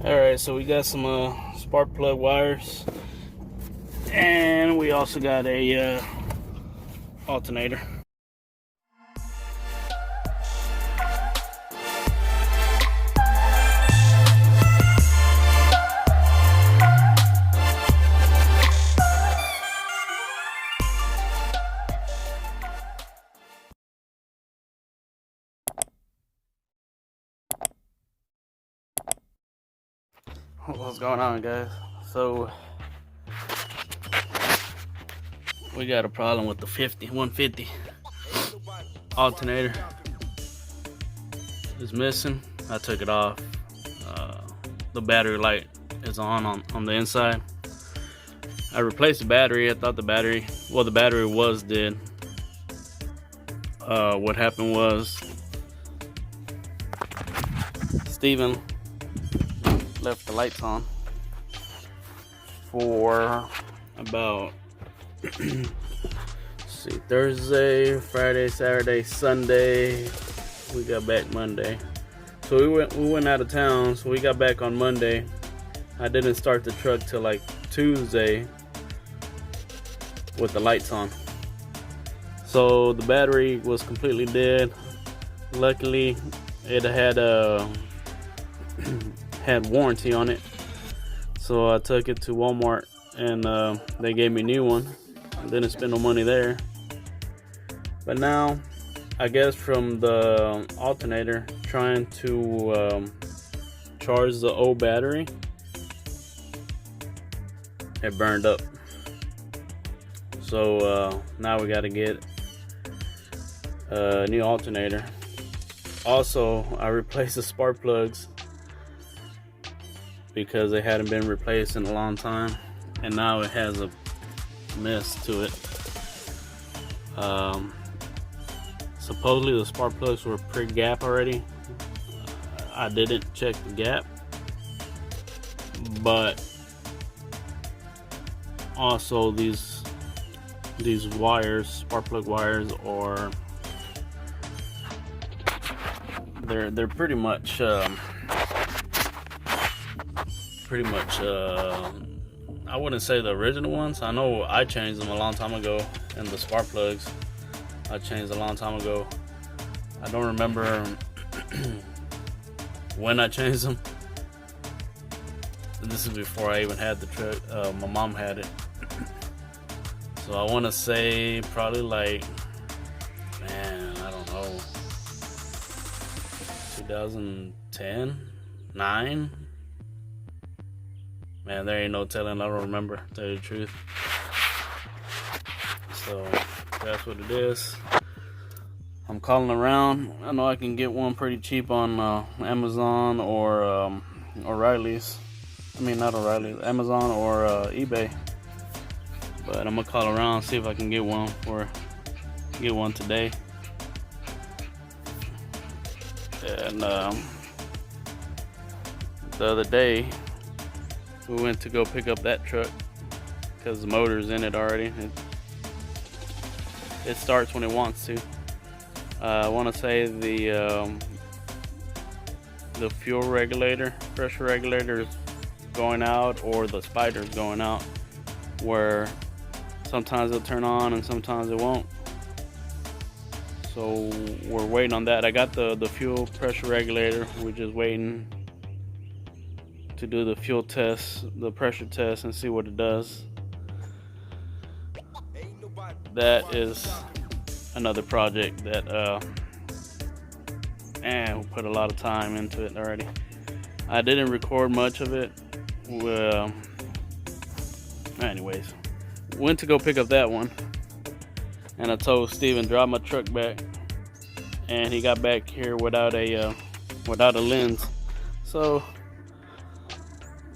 Alright, so we got some spark plug wires, and we also got a alternator. What's going on, guys? So we got a problem with the 150 alternator. It's missing. I took it off. The battery light is on the inside. I replaced the battery. I thought the battery was dead. What happened was Steven left the lights on for about Thursday, Friday, Saturday, Sunday. We got back Monday, so we went out of town, so we got back on Monday. I didn't start the truck till like Tuesday with the lights on, so the battery was completely dead. Luckily it had warranty on it, so I took it to Walmart and they gave me a new one. I didn't spend no money there, but now I guess from the alternator trying to charge the old battery, it burned up. So now we got to get a new alternator. Also, I replaced the spark plugs because they hadn't been replaced in a long time, and now it has a mess to it. Supposedly the spark plugs were pre-gap already. I didn't check the gap, but also these wires, spark plug wires, are they're pretty much I wouldn't say the original ones. I know I changed them a long time ago, and the spark plugs I changed a long time ago. I don't remember when I changed them. This is before I even had the truck. My mom had it, so I want to say probably like, man, I don't know, 2010, 9. Man, there ain't no telling. I don't remember, to tell you the truth. So that's what it is. I'm calling around. I know I can get one pretty cheap on Amazon or O'Reilly's. I mean, not O'Reilly's, Amazon or eBay. But I'm gonna call around, see if I can get one today. And the other day, we went to go pick up that truck because the motor's in it already. It starts when it wants to. I want to say the fuel regulator, pressure regulator is going out, or the spider's going out, where sometimes it'll turn on and sometimes it won't. So we're waiting on that. I got the fuel pressure regulator. We're just waiting to do the fuel test, the pressure test, and see what it does. That is another project that we put a lot of time into it already. I didn't record much of it. Anyways, went to go pick up that one, and I told Steven drop my truck back, and he got back here without a lens. So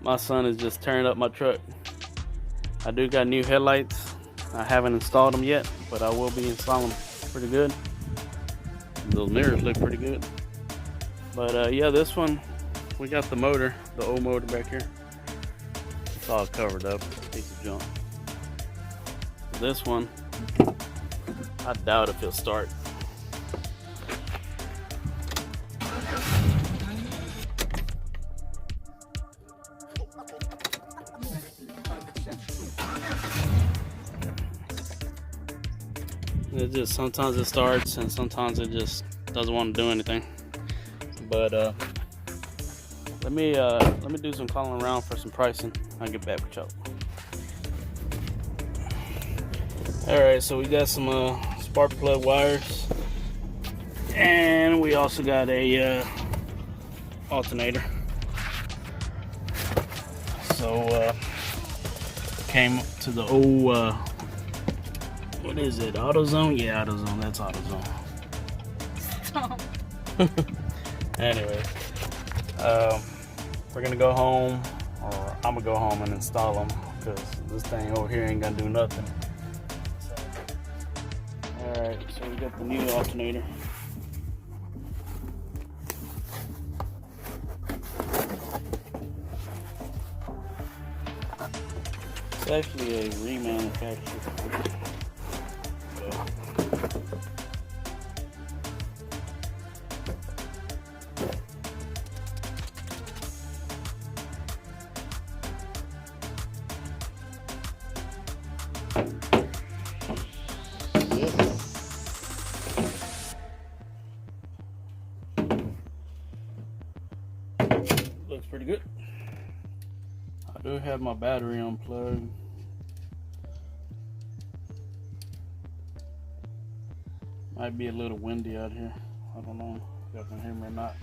my son is just tearing up my truck. I do got new headlights. I haven't installed them yet, but I will be installing them pretty good. Those mirrors look pretty good. But yeah, this one, we got the motor, the old motor back here. It's all covered up, piece of junk. This one, I doubt if it'll start. It just sometimes it starts and sometimes it just doesn't want to do anything. But let me do some calling around for some pricing. I'll get back with y'all. Alright, so we got some spark plug wires, and we also got a alternator. So came to the old what is it, AutoZone? Yeah, AutoZone, that's AutoZone. Anyway, we're gonna go home, or I'm gonna go home and install them, because this thing over here ain't gonna do nothing. Alright, so we got the new alternator. It's actually a remanufactured. Looks pretty good. I do have my battery unplugged. Might be a little windy out here. I don't know if y'all can hear me or not.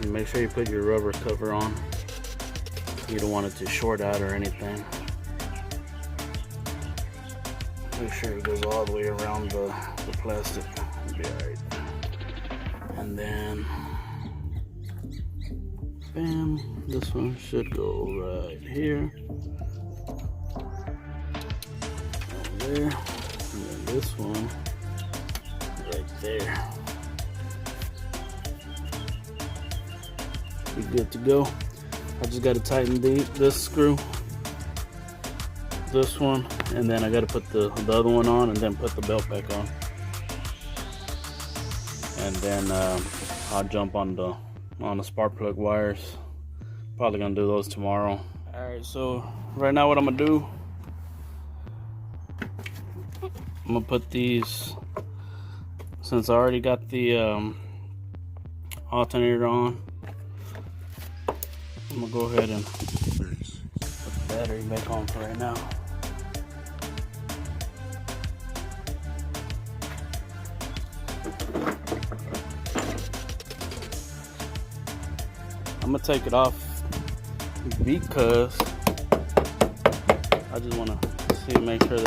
Make sure you put your rubber cover on. You don't want it to short out or anything. Make sure it goes all the way around the plastic. It'll be alright. And then, bam, this one should go right here. Over there. And then this one right there. Be good to go. I just got to tighten this screw, this one, and then I got to put the other one on, and then put the belt back on, and then I'll jump on the spark plug wires. Probably gonna do those tomorrow. All right, so right now what I'm gonna do, I'm gonna put these, since I already got the alternator on. I'm gonna go ahead and put the battery back on for right now. I'm gonna take it off because I just want to see, make sure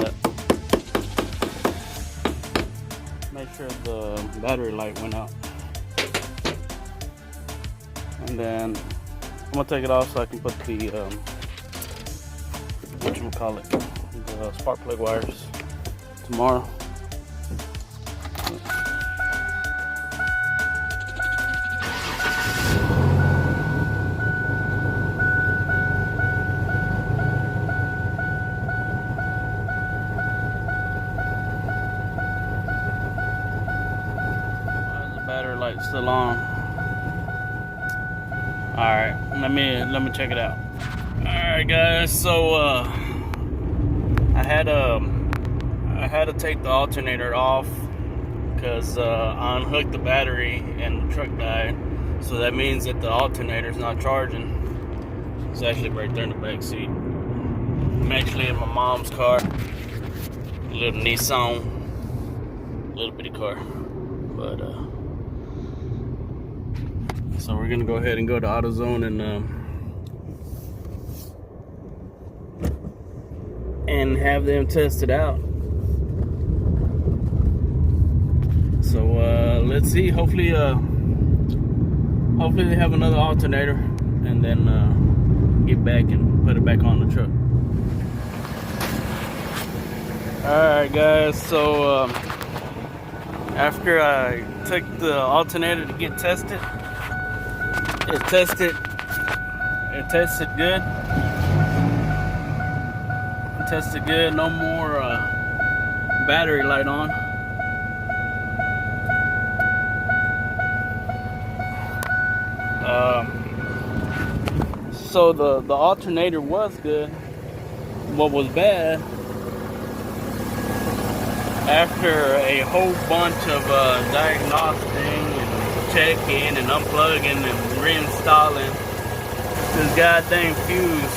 the battery light went out, and then I'm gonna take it off so I can put the the spark plug wires tomorrow. Light still on. All right, let me check it out. All right, guys. So I had to take the alternator off because I unhooked the battery and the truck died. So that means that the alternator's not charging. It's actually right there in the back seat. I'm actually in my mom's car, a little Nissan, little bitty car, but so we're gonna go ahead and go to AutoZone and have them test it out. So let's see. Hopefully they have another alternator, and then get back and put it back on the truck. All right, guys. So after I took the alternator to get tested. It tested good. It tested good. No more battery light on. So the alternator was good. What was bad, after a whole bunch of diagnosing, checking and unplugging and reinstalling, this goddamn fuse,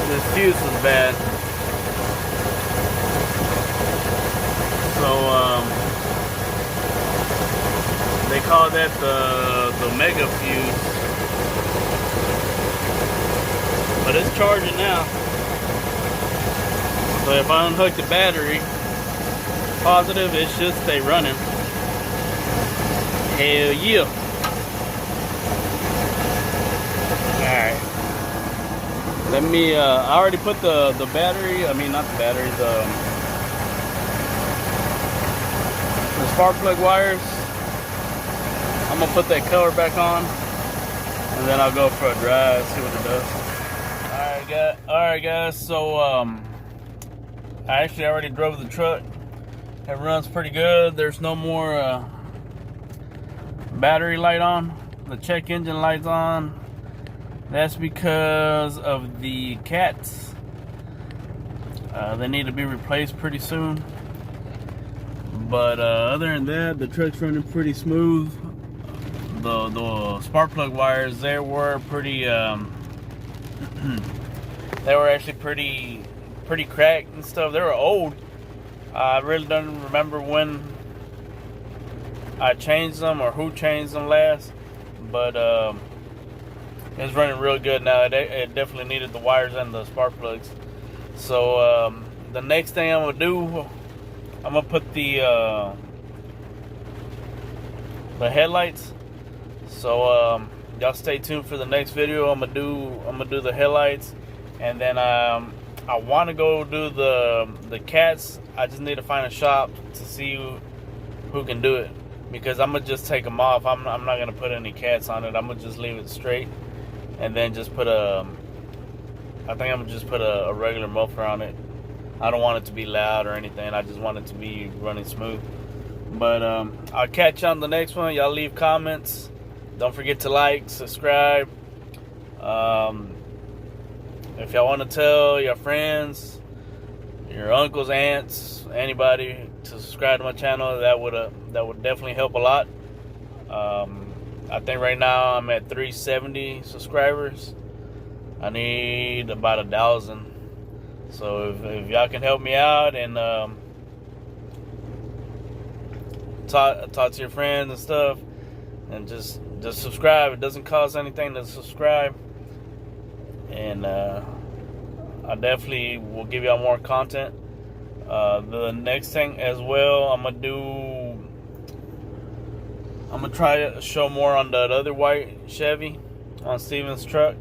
this fuse was bad. So they call that the mega fuse, but it's charging now. So if I unhook the battery, positive, it should stay running. Hell yeah. Alright. Let me, I already put the battery, I mean not the battery, the spark plug wires. I'm gonna put that cover back on, and then I'll go for a drive, see what it does. Alright guys, so I actually already drove the truck. It runs pretty good. There's no more battery light on. The check engine light's on. That's because of the cats. They need to be replaced pretty soon. But other than that, the truck's running pretty smooth. The spark plug wires, they were pretty they were actually pretty cracked and stuff. They were old. I really don't remember when I changed them or who changed them last, but it's running real good now. It definitely needed the wires and the spark plugs. So the next thing I'm gonna do, I'm gonna put the headlights. So y'all stay tuned for the next video. I'm gonna do the headlights, and then I want to go do the cats. I just need to find a shop to see who can do it, because I'm gonna just take them off. I'm not gonna put any cats on it. I'm gonna just leave it straight, and then just put I think I'm gonna just put a regular muffler on it. I don't want it to be loud or anything. I just want it to be running smooth. But I'll catch you on the next one. Y'all leave comments. Don't forget to like, subscribe. If y'all want to tell your friends, your uncles, aunts, anybody to subscribe to my channel, that would definitely help a lot. I think right now I'm at 370 subscribers. I need about 1,000. So if y'all can help me out and talk to your friends and stuff, and just subscribe. It doesn't cost anything to subscribe, and I definitely will give y'all more content. The next thing as well, I'm gonna try to show more on that other white Chevy on Steven's truck.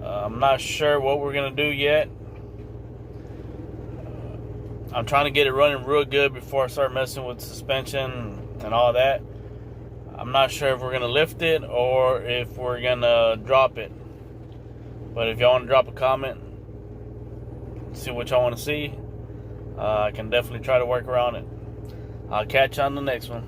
I'm not sure what we're gonna do yet. I'm trying to get it running real good before I start messing with suspension and all that. I'm not sure if we're gonna lift it or if we're gonna drop it. But if y'all want to drop a comment, see what y'all want to see, I can definitely try to work around it. I'll catch you on the next one.